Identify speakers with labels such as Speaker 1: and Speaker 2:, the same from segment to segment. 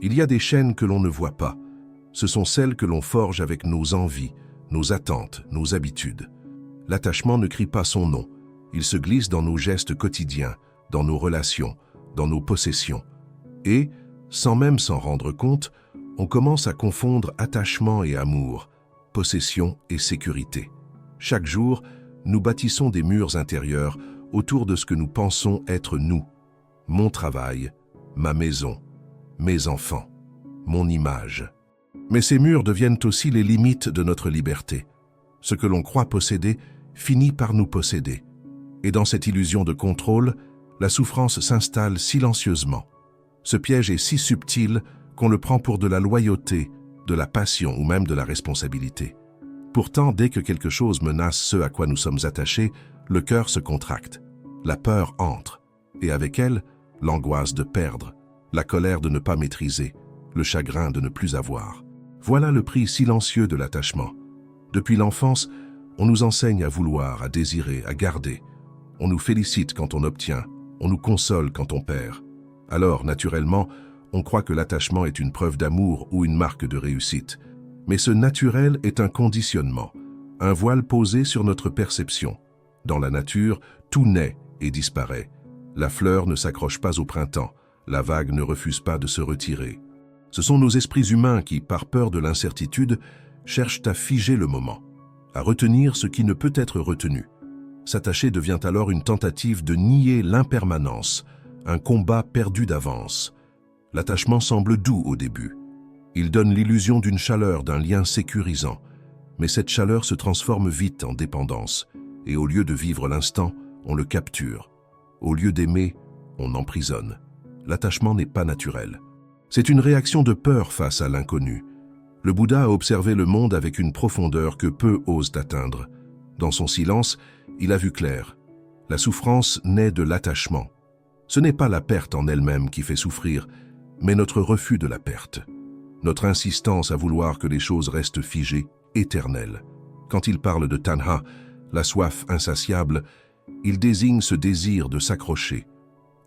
Speaker 1: Il y a des chaînes que l'on ne voit pas. Ce sont celles que l'on forge avec nos envies, nos attentes, nos habitudes. L'attachement ne crie pas son nom. Il se glisse dans nos gestes quotidiens, dans nos relations, dans nos possessions. Et, sans même s'en rendre compte, on commence à confondre attachement et amour, possession et sécurité. Chaque jour, nous bâtissons des murs intérieurs autour de ce que nous pensons être nous. Mon travail, ma maison, mes enfants, mon image. Mais ces murs deviennent aussi les limites de notre liberté. Ce que l'on croit posséder finit par nous posséder. Et dans cette illusion de contrôle, la souffrance s'installe silencieusement. Ce piège est si subtil qu'on le prend pour de la loyauté, de la passion ou même de la responsabilité. Pourtant, dès que quelque chose menace ce à quoi nous sommes attachés, le cœur se contracte. La peur entre, et avec elle, l'angoisse de perdre, la colère de ne pas maîtriser, le chagrin de ne plus avoir. Voilà le prix silencieux de l'attachement. Depuis l'enfance, on nous enseigne à vouloir, à désirer, à garder. On nous félicite quand on obtient, on nous console quand on perd. Alors, naturellement, on croit que l'attachement est une preuve d'amour ou une marque de réussite. Mais ce naturel est un conditionnement, un voile posé sur notre perception. Dans la nature, tout naît et disparaît. La fleur ne s'accroche pas au printemps, la vague ne refuse pas de se retirer. Ce sont nos esprits humains qui, par peur de l'incertitude, cherchent à figer le moment, à retenir ce qui ne peut être retenu. S'attacher devient alors une tentative de nier l'impermanence, un combat perdu d'avance. L'attachement semble doux au début. Il donne l'illusion d'une chaleur, d'un lien sécurisant. Mais cette chaleur se transforme vite en dépendance, et au lieu de vivre l'instant, on le capture. Au lieu d'aimer, on emprisonne. L'attachement n'est pas naturel. C'est une réaction de peur face à l'inconnu. Le Bouddha a observé le monde avec une profondeur que peu osent atteindre. Dans son silence, il a vu clair. La souffrance naît de l'attachement. Ce n'est pas la perte en elle-même qui fait souffrir, mais notre refus de la perte. Notre insistance à vouloir que les choses restent figées, éternelles. Quand il parle de tanha, la soif insatiable, il désigne ce désir de s'accrocher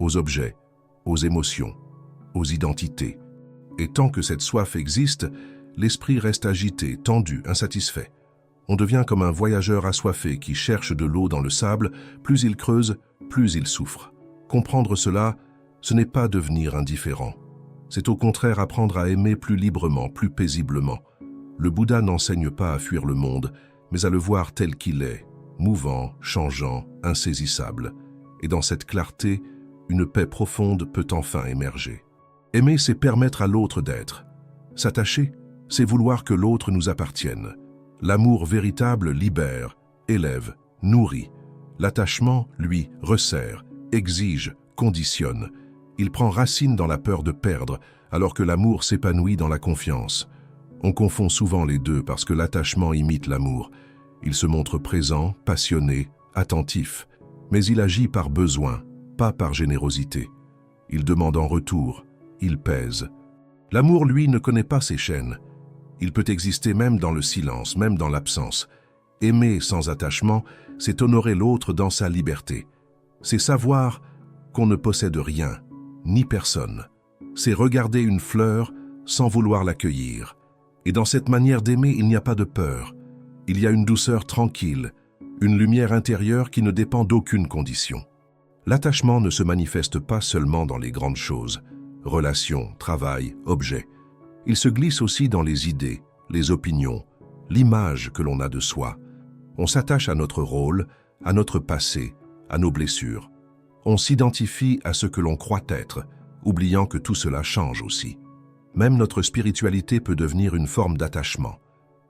Speaker 1: aux objets, aux émotions, aux identités. Et tant que cette soif existe, l'esprit reste agité, tendu, insatisfait. On devient comme un voyageur assoiffé qui cherche de l'eau dans le sable, plus il creuse, plus il souffre. Comprendre cela, ce n'est pas devenir indifférent. C'est au contraire apprendre à aimer plus librement, plus paisiblement. Le Bouddha n'enseigne pas à fuir le monde, mais à le voir tel qu'il est, mouvant, changeant, insaisissable. Et dans cette clarté, une paix profonde peut enfin émerger. Aimer, c'est permettre à l'autre d'être. S'attacher, c'est vouloir que l'autre nous appartienne. L'amour véritable libère, élève, nourrit. L'attachement, lui, resserre, exige, conditionne. Il prend racine dans la peur de perdre, alors que l'amour s'épanouit dans la confiance. On confond souvent les deux parce que l'attachement imite l'amour. Il se montre présent, passionné, attentif, mais il agit par besoin, pas par générosité. Il demande en retour, il pèse. L'amour, lui, ne connaît pas ces chaînes. Il peut exister même dans le silence, même dans l'absence. Aimer sans attachement, c'est honorer l'autre dans sa liberté. C'est savoir qu'on ne possède rien, ni personne. C'est regarder une fleur sans vouloir l'accueillir. Et dans cette manière d'aimer, il n'y a pas de peur. Il y a une douceur tranquille, une lumière intérieure qui ne dépend d'aucune condition. L'attachement ne se manifeste pas seulement dans les grandes choses, relations, travail, objets. Il se glisse aussi dans les idées, les opinions, l'image que l'on a de soi. On s'attache à notre rôle, à notre passé, à nos blessures. On s'identifie à ce que l'on croit être, oubliant que tout cela change aussi. Même notre spiritualité peut devenir une forme d'attachement.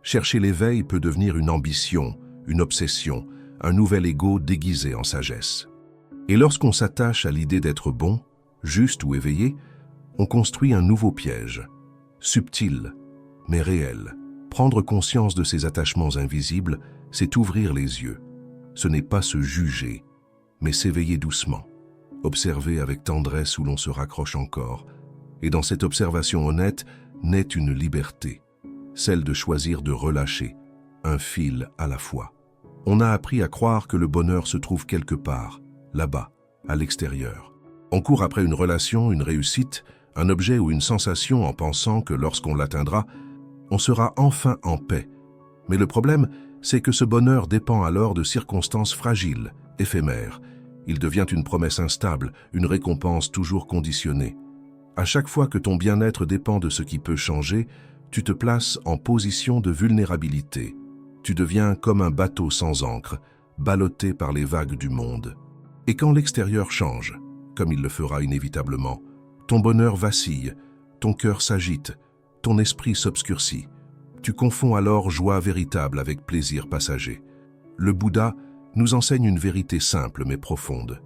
Speaker 1: Chercher l'éveil peut devenir une ambition, une obsession, un nouvel ego déguisé en sagesse. Et lorsqu'on s'attache à l'idée d'être bon, juste ou éveillé, on construit un nouveau piège, subtil, mais réel. Prendre conscience de ces attachements invisibles, c'est ouvrir les yeux. Ce n'est pas se juger, mais s'éveiller doucement. Observer avec tendresse où l'on se raccroche encore. Et dans cette observation honnête, naît une liberté, celle de choisir de relâcher, un fil à la fois. On a appris à croire que le bonheur se trouve quelque part, là-bas, à l'extérieur. On court après une relation, une réussite, un objet ou une sensation en pensant que lorsqu'on l'atteindra, on sera enfin en paix. Mais le problème, c'est que ce bonheur dépend alors de circonstances fragiles, éphémères. Il devient une promesse instable, une récompense toujours conditionnée. À chaque fois que ton bien-être dépend de ce qui peut changer, tu te places en position de vulnérabilité. Tu deviens comme un bateau sans ancre, ballotté par les vagues du monde. Et quand l'extérieur change, comme il le fera inévitablement, ton bonheur vacille, ton cœur s'agite, ton esprit s'obscurcit. Tu confonds alors joie véritable avec plaisir passager. Le Bouddha nous enseigne une vérité simple mais profonde.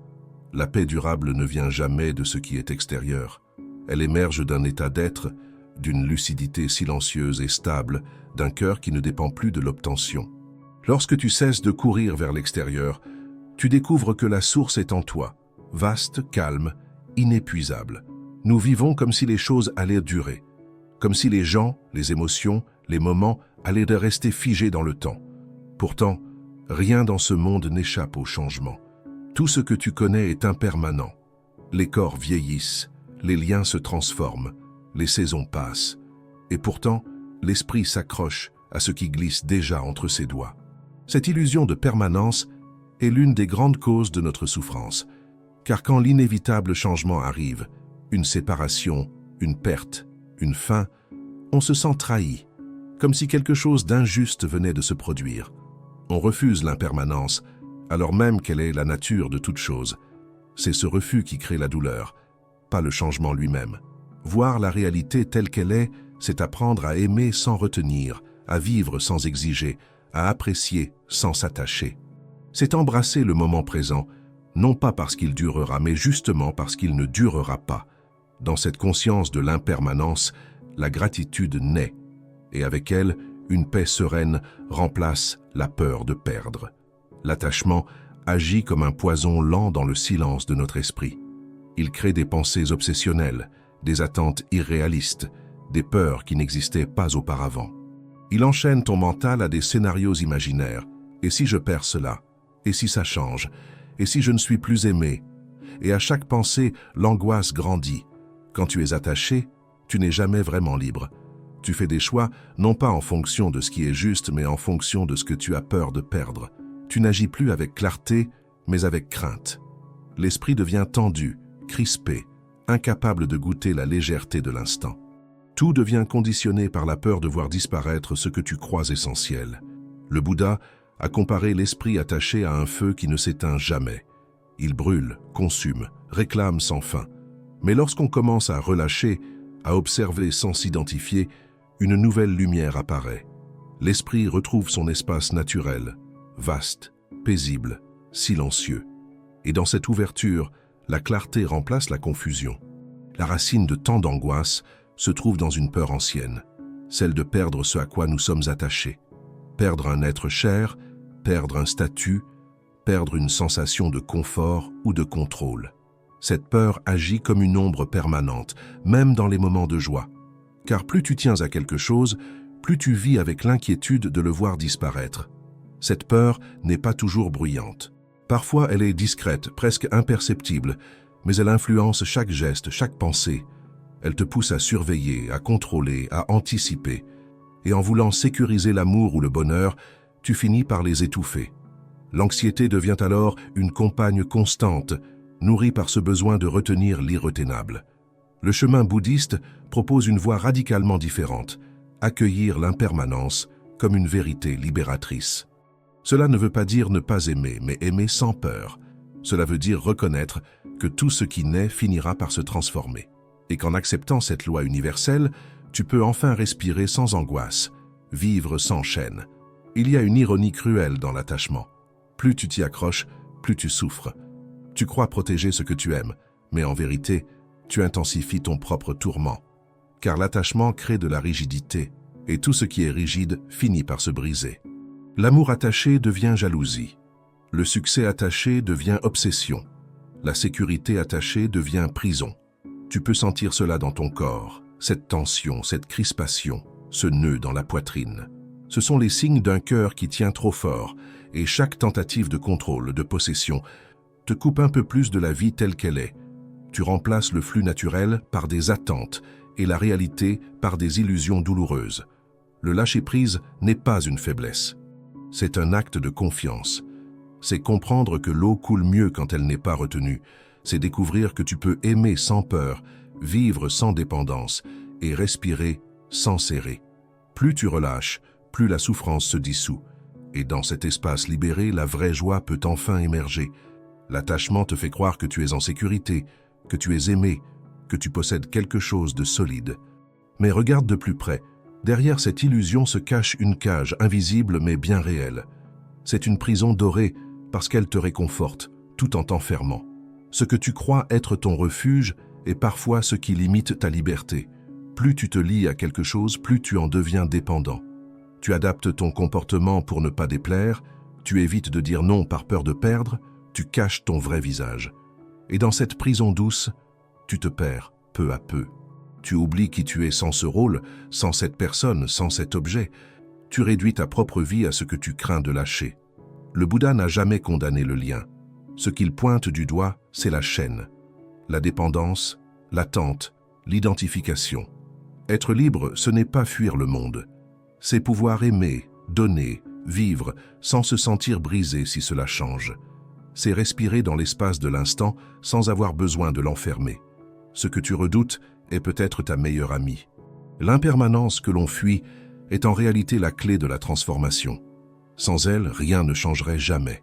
Speaker 1: La paix durable ne vient jamais de ce qui est extérieur. Elle émerge d'un état d'être, d'une lucidité silencieuse et stable, d'un cœur qui ne dépend plus de l'obtention. Lorsque tu cesses de courir vers l'extérieur, tu découvres que la source est en toi, vaste, calme, inépuisable. Nous vivons comme si les choses allaient durer, comme si les gens, les émotions, les moments allaient rester figés dans le temps. Pourtant, rien dans ce monde n'échappe au changement. Tout ce que tu connais est impermanent. Les corps vieillissent, les liens se transforment, les saisons passent. Et pourtant, l'esprit s'accroche à ce qui glisse déjà entre ses doigts. Cette illusion de permanence est l'une des grandes causes de notre souffrance. Car quand l'inévitable changement arrive, une séparation, une perte, une fin, on se sent trahi, comme si quelque chose d'injuste venait de se produire. On refuse l'impermanence, alors même qu'elle est la nature de toute chose. C'est ce refus qui crée la douleur, pas le changement lui-même. Voir la réalité telle qu'elle est, c'est apprendre à aimer sans retenir, à vivre sans exiger, à apprécier sans s'attacher. C'est embrasser le moment présent, non pas parce qu'il durera, mais justement parce qu'il ne durera pas. Dans cette conscience de l'impermanence, la gratitude naît, et avec elle, une paix sereine remplace la peur de perdre. L'attachement agit comme un poison lent dans le silence de notre esprit. Il crée des pensées obsessionnelles, des attentes irréalistes, des peurs qui n'existaient pas auparavant. Il enchaîne ton mental à des scénarios imaginaires. Et si je perds cela? Et si ça change? Et si je ne suis plus aimé? Et à chaque pensée, l'angoisse grandit. Quand tu es attaché, tu n'es jamais vraiment libre. Tu fais des choix, non pas en fonction de ce qui est juste, mais en fonction de ce que tu as peur de perdre. Tu n'agis plus avec clarté, mais avec crainte. L'esprit devient tendu, crispé, incapable de goûter la légèreté de l'instant. Tout devient conditionné par la peur de voir disparaître ce que tu crois essentiel. Le Bouddha a comparé l'esprit attaché à un feu qui ne s'éteint jamais. Il brûle, consume, réclame sans fin. Mais lorsqu'on commence à relâcher, à observer sans s'identifier, une nouvelle lumière apparaît. L'esprit retrouve son espace naturel, vaste, paisible, silencieux. Et dans cette ouverture, la clarté remplace la confusion. La racine de tant d'angoisse se trouve dans une peur ancienne, celle de perdre ce à quoi nous sommes attachés. Perdre un être cher, perdre un statut, perdre une sensation de confort ou de contrôle. Cette peur agit comme une ombre permanente, même dans les moments de joie. Car plus tu tiens à quelque chose, plus tu vis avec l'inquiétude de le voir disparaître. Cette peur n'est pas toujours bruyante. Parfois, elle est discrète, presque imperceptible, mais elle influence chaque geste, chaque pensée. Elle te pousse à surveiller, à contrôler, à anticiper. Et en voulant sécuriser l'amour ou le bonheur, tu finis par les étouffer. L'anxiété devient alors une compagne constante, nourrie par ce besoin de retenir l'irretenable. Le chemin bouddhiste propose une voie radicalement différente, accueillir l'impermanence comme une vérité libératrice. Cela ne veut pas dire ne pas aimer, mais aimer sans peur. Cela veut dire reconnaître que tout ce qui naît finira par se transformer. Et qu'en acceptant cette loi universelle, tu peux enfin respirer sans angoisse, vivre sans chaîne. Il y a une ironie cruelle dans l'attachement. Plus tu t'y accroches, plus tu souffres. Tu crois protéger ce que tu aimes, mais en vérité, tu intensifies ton propre tourment. Car l'attachement crée de la rigidité, et tout ce qui est rigide finit par se briser. L'amour attaché devient jalousie. Le succès attaché devient obsession. La sécurité attachée devient prison. Tu peux sentir cela dans ton corps, cette tension, cette crispation, ce nœud dans la poitrine. Ce sont les signes d'un cœur qui tient trop fort, et chaque tentative de contrôle, de possession, te coupe un peu plus de la vie telle qu'elle est. Tu remplaces le flux naturel par des attentes et la réalité par des illusions douloureuses. Le lâcher-prise n'est pas une faiblesse. C'est un acte de confiance. C'est comprendre que l'eau coule mieux quand elle n'est pas retenue. C'est découvrir que tu peux aimer sans peur, vivre sans dépendance et respirer sans serrer. Plus tu relâches, plus la souffrance se dissout. Et dans cet espace libéré, la vraie joie peut enfin émerger. L'attachement te fait croire que tu es en sécurité, que tu es aimé, que tu possèdes quelque chose de solide. Mais regarde de plus près. Derrière cette illusion se cache une cage invisible mais bien réelle. C'est une prison dorée parce qu'elle te réconforte, tout en t'enfermant. Ce que tu crois être ton refuge est parfois ce qui limite ta liberté. Plus tu te lies à quelque chose, plus tu en deviens dépendant. Tu adaptes ton comportement pour ne pas déplaire, tu évites de dire non par peur de perdre, tu caches ton vrai visage. Et dans cette prison douce, tu te perds peu à peu. Tu oublies qui tu es sans ce rôle, sans cette personne, sans cet objet. Tu réduis ta propre vie à ce que tu crains de lâcher. Le Bouddha n'a jamais condamné le lien. Ce qu'il pointe du doigt, c'est la chaîne. La dépendance, l'attente, l'identification. Être libre, ce n'est pas fuir le monde. C'est pouvoir aimer, donner, vivre, sans se sentir brisé si cela change. C'est respirer dans l'espace de l'instant sans avoir besoin de l'enfermer. Ce que tu redoutes est peut-être ta meilleure amie. L'impermanence que l'on fuit est en réalité la clé de la transformation. Sans elle, rien ne changerait jamais.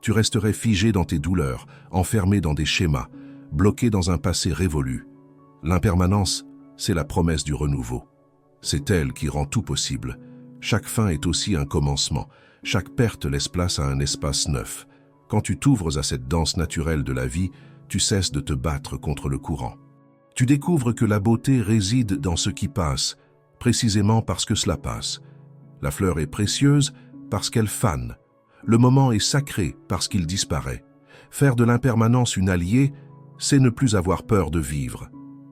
Speaker 1: Tu resterais figé dans tes douleurs, enfermé dans des schémas, bloqué dans un passé révolu. L'impermanence, c'est la promesse du renouveau. C'est elle qui rend tout possible. Chaque fin est aussi un commencement. Chaque perte laisse place à un espace neuf. Quand tu t'ouvres à cette danse naturelle de la vie, tu cesses de te battre contre le courant. Tu découvres que la beauté réside dans ce qui passe, précisément parce que cela passe. La fleur est précieuse parce qu'elle fane. Le moment est sacré parce qu'il disparaît. Faire de l'impermanence une alliée, c'est ne plus avoir peur de vivre.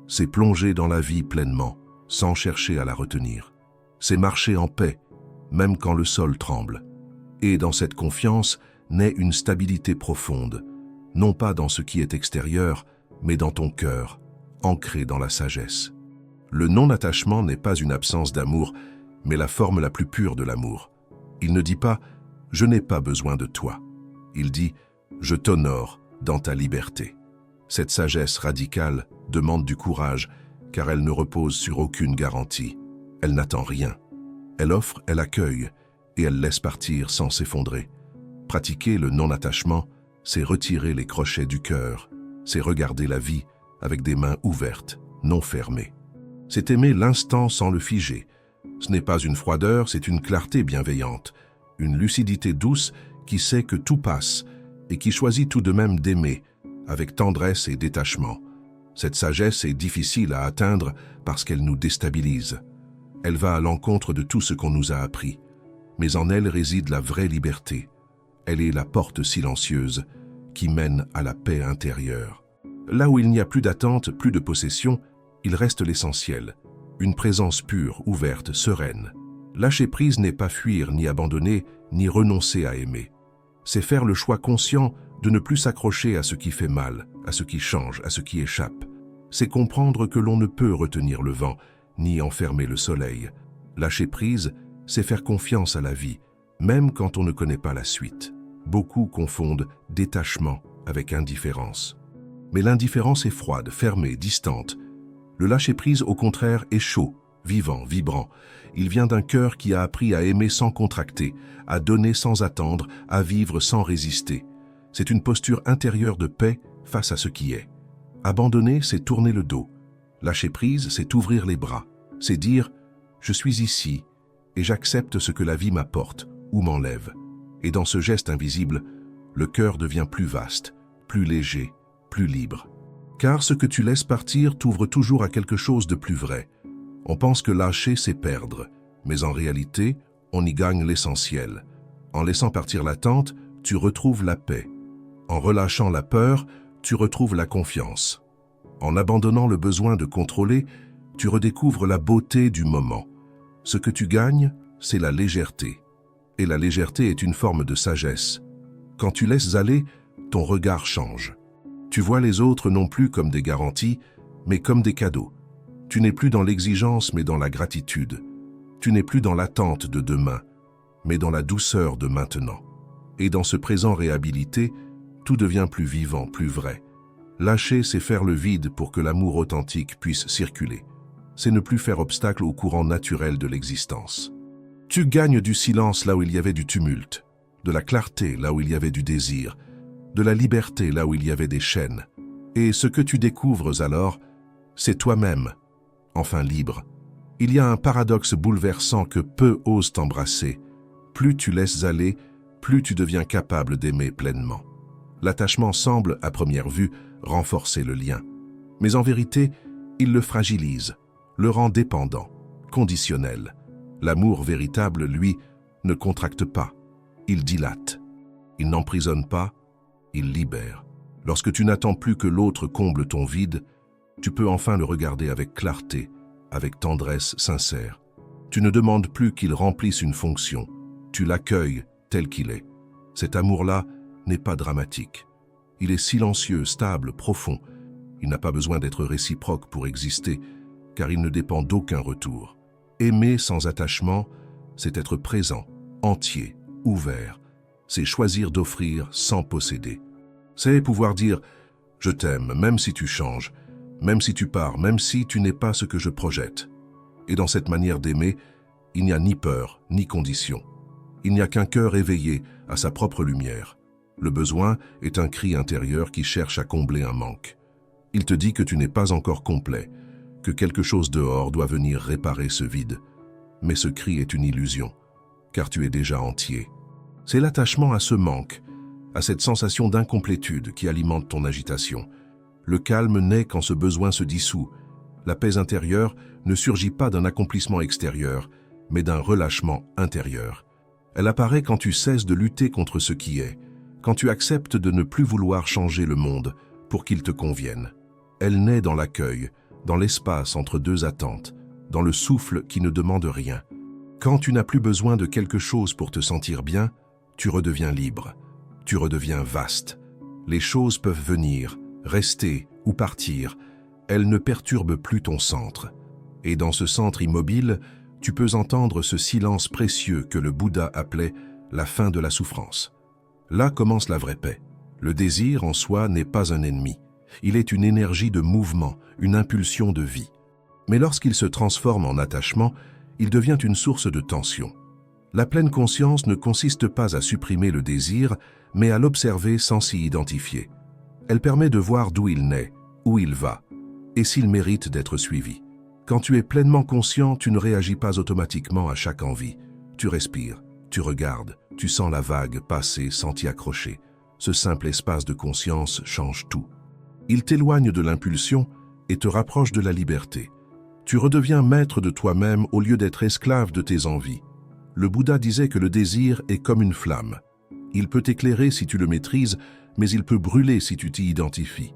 Speaker 1: C'est plonger dans la vie pleinement, sans chercher à la retenir. C'est marcher en paix, même quand le sol tremble. Et dans cette confiance naît une stabilité profonde, non pas dans ce qui est extérieur, mais dans ton cœur, ancré dans la sagesse. Le non-attachement n'est pas une absence d'amour, mais la forme la plus pure de l'amour. Il ne dit pas « je n'ai pas besoin de toi ». Il dit « je t'honore dans ta liberté ». Cette sagesse radicale demande du courage, car elle ne repose sur aucune garantie. Elle n'attend rien. Elle offre, elle accueille, et elle laisse partir sans s'effondrer. Pratiquer le non-attachement, c'est retirer les crochets du cœur, c'est regarder la vie avec des mains ouvertes, non fermées. C'est aimer l'instant sans le figer. Ce n'est pas une froideur, c'est une clarté bienveillante, une lucidité douce qui sait que tout passe et qui choisit tout de même d'aimer, avec tendresse et détachement. Cette sagesse est difficile à atteindre parce qu'elle nous déstabilise. Elle va à l'encontre de tout ce qu'on nous a appris. Mais en elle réside la vraie liberté. Elle est la porte silencieuse qui mène à la paix intérieure. Là où il n'y a plus d'attente, plus de possession, il reste l'essentiel. Une présence pure, ouverte, sereine. Lâcher prise n'est pas fuir, ni abandonner, ni renoncer à aimer. C'est faire le choix conscient de ne plus s'accrocher à ce qui fait mal, à ce qui change, à ce qui échappe. C'est comprendre que l'on ne peut retenir le vent, ni enfermer le soleil. Lâcher prise, c'est faire confiance à la vie, même quand on ne connaît pas la suite. Beaucoup confondent détachement avec indifférence. Mais l'indifférence est froide, fermée, distante. Le lâcher-prise, au contraire, est chaud, vivant, vibrant. Il vient d'un cœur qui a appris à aimer sans contracter, à donner sans attendre, à vivre sans résister. C'est une posture intérieure de paix face à ce qui est. Abandonner, c'est tourner le dos. Lâcher prise, c'est ouvrir les bras. C'est dire « je suis ici et j'accepte ce que la vie m'apporte ou m'enlève ». Et dans ce geste invisible, le cœur devient plus vaste, plus léger, plus libre. Car ce que tu laisses partir t'ouvre toujours à quelque chose de plus vrai. On pense que lâcher, c'est perdre, mais en réalité, on y gagne l'essentiel. En laissant partir l'attente, tu retrouves la paix. En relâchant la peur, tu retrouves la confiance. En abandonnant le besoin de contrôler, tu redécouvres la beauté du moment. Ce que tu gagnes, c'est la légèreté. Et la légèreté est une forme de sagesse. Quand tu laisses aller, ton regard change. Tu vois les autres non plus comme des garanties, mais comme des cadeaux. Tu n'es plus dans l'exigence, mais dans la gratitude. Tu n'es plus dans l'attente de demain, mais dans la douceur de maintenant. Et dans ce présent réhabilité, tout devient plus vivant, plus vrai. Lâcher, c'est faire le vide pour que l'amour authentique puisse circuler. C'est ne plus faire obstacle au courant naturel de l'existence. Tu gagnes du silence là où il y avait du tumulte, de la clarté là où il y avait du désir, de la liberté là où il y avait des chaînes. Et ce que tu découvres alors, c'est toi-même, enfin libre. Il y a un paradoxe bouleversant que peu osent embrasser. Plus tu laisses aller, plus tu deviens capable d'aimer pleinement. L'attachement semble, à première vue, renforcer le lien. Mais en vérité, il le fragilise, le rend dépendant, conditionnel. L'amour véritable, lui, ne contracte pas, il dilate. Il n'emprisonne pas, il libère. Lorsque tu n'attends plus que l'autre comble ton vide, tu peux enfin le regarder avec clarté, avec tendresse sincère. Tu ne demandes plus qu'il remplisse une fonction, tu l'accueilles tel qu'il est. Cet amour-là n'est pas dramatique. Il est silencieux, stable, profond. Il n'a pas besoin d'être réciproque pour exister, car il ne dépend d'aucun retour. Aimer sans attachement, c'est être présent, entier, ouvert. C'est choisir d'offrir sans posséder. C'est pouvoir dire « Je t'aime, même si tu changes, même si tu pars, même si tu n'es pas ce que je projette. » Et dans cette manière d'aimer, il n'y a ni peur, ni condition. Il n'y a qu'un cœur éveillé à sa propre lumière. Le besoin est un cri intérieur qui cherche à combler un manque. Il te dit que tu n'es pas encore complet, que quelque chose dehors doit venir réparer ce vide. Mais ce cri est une illusion, car tu es déjà entier. C'est l'attachement à ce manque, à cette sensation d'incomplétude qui alimente ton agitation. Le calme naît quand ce besoin se dissout. La paix intérieure ne surgit pas d'un accomplissement extérieur, mais d'un relâchement intérieur. Elle apparaît quand tu cesses de lutter contre ce qui est, quand tu acceptes de ne plus vouloir changer le monde pour qu'il te convienne. Elle naît dans l'accueil, dans l'espace entre deux attentes, dans le souffle qui ne demande rien. Quand tu n'as plus besoin de quelque chose pour te sentir bien, tu redeviens libre, tu redeviens vaste. Les choses peuvent venir, rester ou partir. Elles ne perturbent plus ton centre. Et dans ce centre immobile, tu peux entendre ce silence précieux que le Bouddha appelait la fin de la souffrance. Là commence la vraie paix. Le désir en soi n'est pas un ennemi. Il est une énergie de mouvement, une impulsion de vie. Mais lorsqu'il se transforme en attachement, il devient une source de tension. La pleine conscience ne consiste pas à supprimer le désir, mais à l'observer sans s'y identifier. Elle permet de voir d'où il naît, où il va, et s'il mérite d'être suivi. Quand tu es pleinement conscient, tu ne réagis pas automatiquement à chaque envie. Tu respires, tu regardes, tu sens la vague passer sans t'y accrocher. Ce simple espace de conscience change tout. Il t'éloigne de l'impulsion et te rapproche de la liberté. Tu redeviens maître de toi-même au lieu d'être esclave de tes envies. Le Bouddha disait que le désir est comme une flamme. Il peut t'éclairer si tu le maîtrises, mais il peut brûler si tu t'y identifies.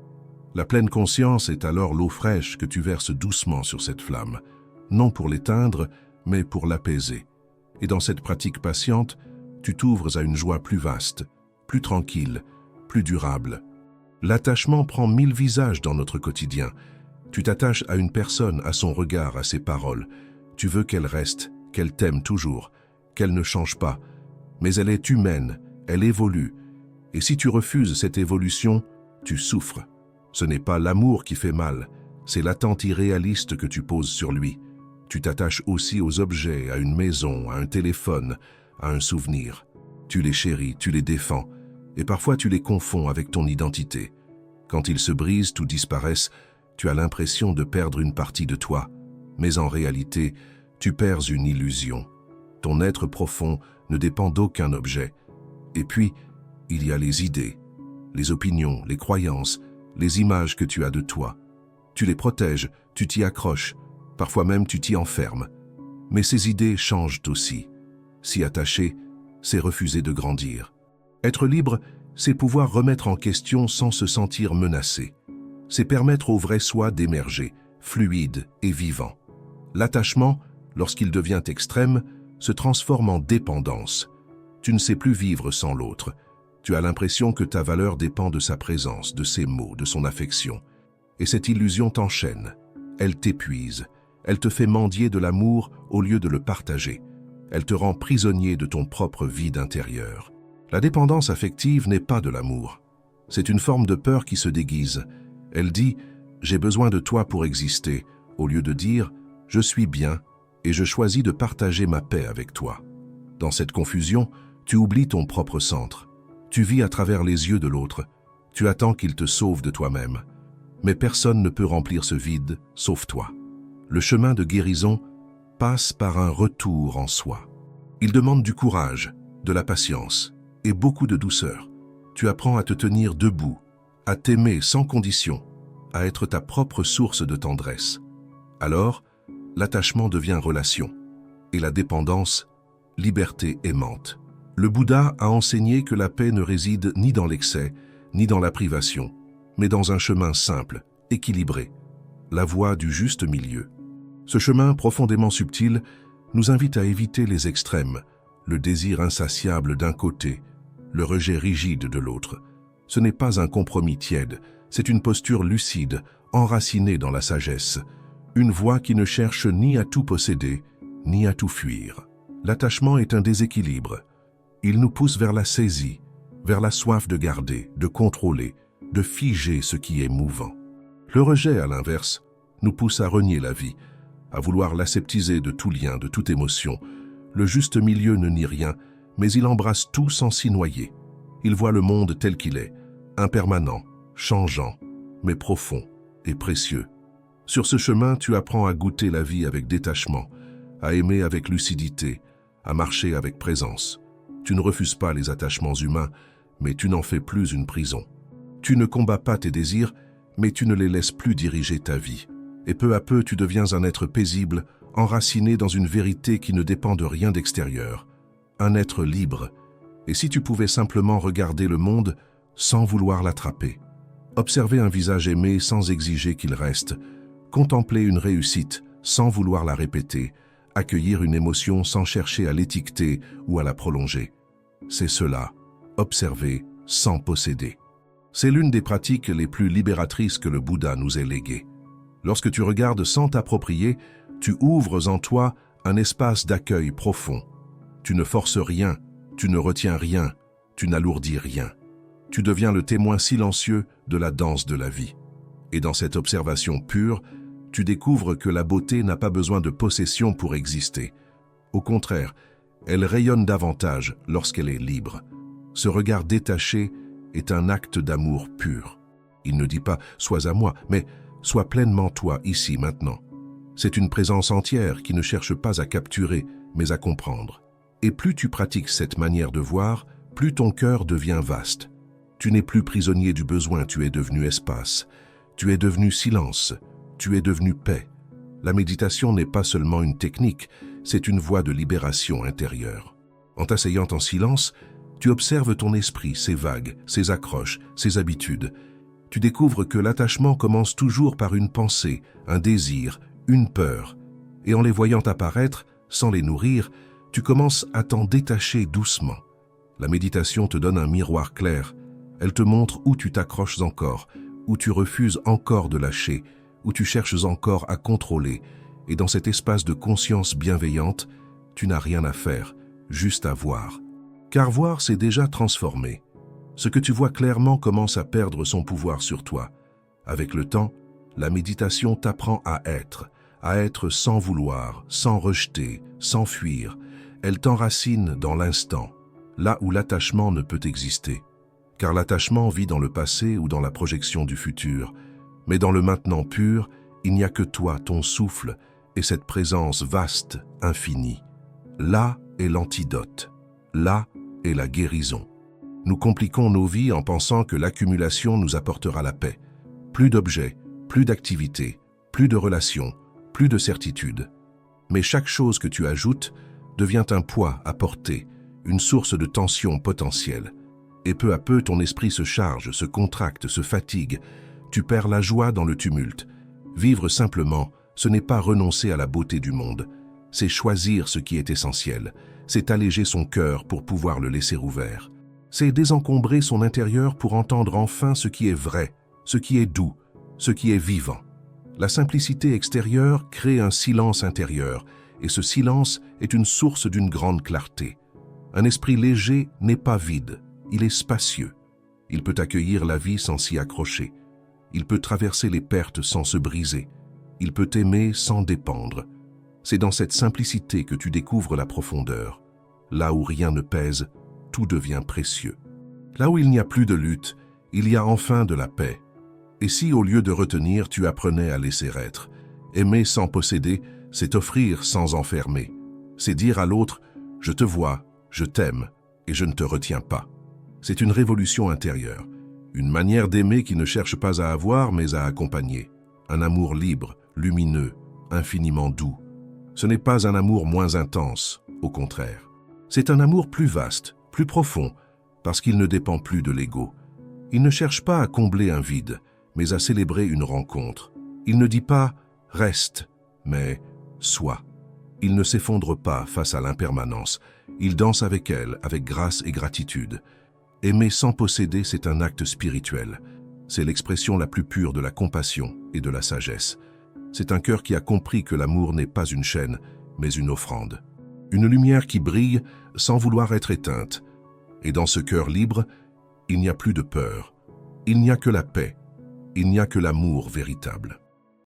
Speaker 1: La pleine conscience est alors l'eau fraîche que tu verses doucement sur cette flamme, non pour l'éteindre, mais pour l'apaiser. Et dans cette pratique patiente, tu t'ouvres à une joie plus vaste, plus tranquille, plus durable. L'attachement prend 1000 visages dans notre quotidien. Tu t'attaches à une personne, à son regard, à ses paroles. Tu veux qu'elle reste, qu'elle t'aime toujours, qu'elle ne change pas. Mais elle est humaine, elle évolue. Et si tu refuses cette évolution, tu souffres. Ce n'est pas l'amour qui fait mal, c'est l'attente irréaliste que tu poses sur lui. Tu t'attaches aussi aux objets, à une maison, à un téléphone, à un souvenir. Tu les chéris, tu les défends, et parfois tu les confonds avec ton identité. Quand ils se brisent ou disparaissent, tu as l'impression de perdre une partie de toi. Mais en réalité, tu perds une illusion. Ton être profond ne dépend d'aucun objet. Et puis, il y a les idées, les opinions, les croyances, les images que tu as de toi. Tu les protèges, tu t'y accroches, parfois même tu t'y enfermes. Mais ces idées changent aussi. S'y attacher, c'est refuser de grandir. Être libre, c'est pouvoir remettre en question sans se sentir menacé. C'est permettre au vrai soi d'émerger, fluide et vivant. L'attachement, lorsqu'il devient extrême, se transforme en dépendance. Tu ne sais plus vivre sans l'autre. Tu as l'impression que ta valeur dépend de sa présence, de ses mots, de son affection. Et cette illusion t'enchaîne. Elle t'épuise. Elle te fait mendier de l'amour au lieu de le partager. Elle te rend prisonnier de ton propre vide intérieur. La dépendance affective n'est pas de l'amour. C'est une forme de peur qui se déguise. Elle dit « j'ai besoin de toi pour exister » au lieu de dire « je suis bien et je choisis de partager ma paix avec toi ». Dans cette confusion, tu oublies ton propre centre. Tu vis à travers les yeux de l'autre. Tu attends qu'il te sauve de toi-même. Mais personne ne peut remplir ce vide, sauf toi. Le chemin de guérison passe par un retour en soi. Il demande du courage, de la patience et beaucoup de douceur. Tu apprends à te tenir debout, à t'aimer sans condition, à être ta propre source de tendresse. Alors, l'attachement devient relation et la dépendance, liberté aimante. Le Bouddha a enseigné que la paix ne réside ni dans l'excès, ni dans la privation, mais dans un chemin simple, équilibré, la voie du juste milieu. Ce chemin profondément subtil nous invite à éviter les extrêmes, le désir insatiable d'un côté, le rejet rigide de l'autre. Ce n'est pas un compromis tiède, c'est une posture lucide, enracinée dans la sagesse, une voie qui ne cherche ni à tout posséder, ni à tout fuir. L'attachement est un déséquilibre. Il nous pousse vers la saisie, vers la soif de garder, de contrôler, de figer ce qui est mouvant. Le rejet, à l'inverse, nous pousse à renier la vie, à vouloir l'aseptiser de tout lien, de toute émotion. Le juste milieu ne nie rien, mais il embrasse tout sans s'y noyer. Il voit le monde tel qu'il est, impermanent, changeant, mais profond et précieux. Sur ce chemin, tu apprends à goûter la vie avec détachement, à aimer avec lucidité, à marcher avec présence. Tu ne refuses pas les attachements humains, mais tu n'en fais plus une prison. Tu ne combats pas tes désirs, mais tu ne les laisses plus diriger ta vie. Et peu à peu, tu deviens un être paisible, enraciné dans une vérité qui ne dépend de rien d'extérieur. Un être libre. Et si tu pouvais simplement regarder le monde sans vouloir l'attraper, observer un visage aimé sans exiger qu'il reste, contempler une réussite sans vouloir la répéter, accueillir une émotion sans chercher à l'étiqueter ou à la prolonger. C'est cela, observer sans posséder. C'est l'une des pratiques les plus libératrices que le Bouddha nous ait léguées. Lorsque tu regardes sans t'approprier, tu ouvres en toi un espace d'accueil profond. Tu ne forces rien, tu ne retiens rien, tu n'alourdis rien. Tu deviens le témoin silencieux de la danse de la vie. Et dans cette observation pure, tu découvres que la beauté n'a pas besoin de possession pour exister. Au contraire, elle rayonne davantage lorsqu'elle est libre. Ce regard détaché est un acte d'amour pur. Il ne dit pas « sois à moi », mais « sois pleinement toi, ici, maintenant ». C'est une présence entière qui ne cherche pas à capturer, mais à comprendre. Et plus tu pratiques cette manière de voir, plus ton cœur devient vaste. Tu n'es plus prisonnier du besoin, tu es devenu espace. Tu es devenu silence, tu es devenu paix. La méditation n'est pas seulement une technique, c'est une voie de libération intérieure. En t'asseyant en silence, tu observes ton esprit, ses vagues, ses accroches, ses habitudes. Tu découvres que l'attachement commence toujours par une pensée, un désir, une peur. Et en les voyant apparaître, sans les nourrir, tu commences à t'en détacher doucement. La méditation te donne un miroir clair. Elle te montre où tu t'accroches encore, où tu refuses encore de lâcher, où tu cherches encore à contrôler. Et dans cet espace de conscience bienveillante, tu n'as rien à faire, juste à voir. Car voir, c'est déjà transformé. Ce que tu vois clairement commence à perdre son pouvoir sur toi. Avec le temps, la méditation t'apprend à être sans vouloir, sans rejeter, sans fuir. Elle t'enracine dans l'instant, là où l'attachement ne peut exister. Car l'attachement vit dans le passé ou dans la projection du futur. Mais dans le maintenant pur, il n'y a que toi, ton souffle, et cette présence vaste, infinie. Là est l'antidote. Là est la guérison. Nous compliquons nos vies en pensant que l'accumulation nous apportera la paix. Plus d'objets, plus d'activités, plus de relations, plus de certitudes. Mais chaque chose que tu ajoutes devient un poids à porter, une source de tension potentielle. Et peu à peu, ton esprit se charge, se contracte, se fatigue. Tu perds la joie dans le tumulte. Vivre simplement, ce n'est pas renoncer à la beauté du monde. C'est choisir ce qui est essentiel. C'est alléger son cœur pour pouvoir le laisser ouvert. C'est désencombrer son intérieur pour entendre enfin ce qui est vrai, ce qui est doux, ce qui est vivant. La simplicité extérieure crée un silence intérieur, et ce silence est une source d'une grande clarté. Un esprit léger n'est pas vide, il est spacieux. Il peut accueillir la vie sans s'y accrocher. Il peut traverser les pertes sans se briser. Il peut aimer sans dépendre. C'est dans cette simplicité que tu découvres la profondeur. Là où rien ne pèse, tout devient précieux. Là où il n'y a plus de lutte, il y a enfin de la paix. Et si, au lieu de retenir, tu apprenais à laisser être, aimer sans posséder, c'est offrir sans enfermer. C'est dire à l'autre « je te vois, je t'aime et je ne te retiens pas ». C'est une révolution intérieure, une manière d'aimer qui ne cherche pas à avoir mais à accompagner. Un amour libre, lumineux, infiniment doux. Ce n'est pas un amour moins intense, au contraire. C'est un amour plus vaste, plus profond, parce qu'il ne dépend plus de l'ego. Il ne cherche pas à combler un vide, mais à célébrer une rencontre. Il ne dit pas « reste », mais « sois ». Il ne s'effondre pas face à l'impermanence. Il danse avec elle, avec grâce et gratitude. Aimer sans posséder, c'est un acte spirituel. C'est l'expression la plus pure de la compassion et de la sagesse. C'est un cœur qui a compris que l'amour n'est pas une chaîne, mais une offrande. Une lumière qui brille sans vouloir être éteinte. Et dans ce cœur libre, il n'y a plus de peur. Il n'y a que la paix. Il n'y a que l'amour véritable.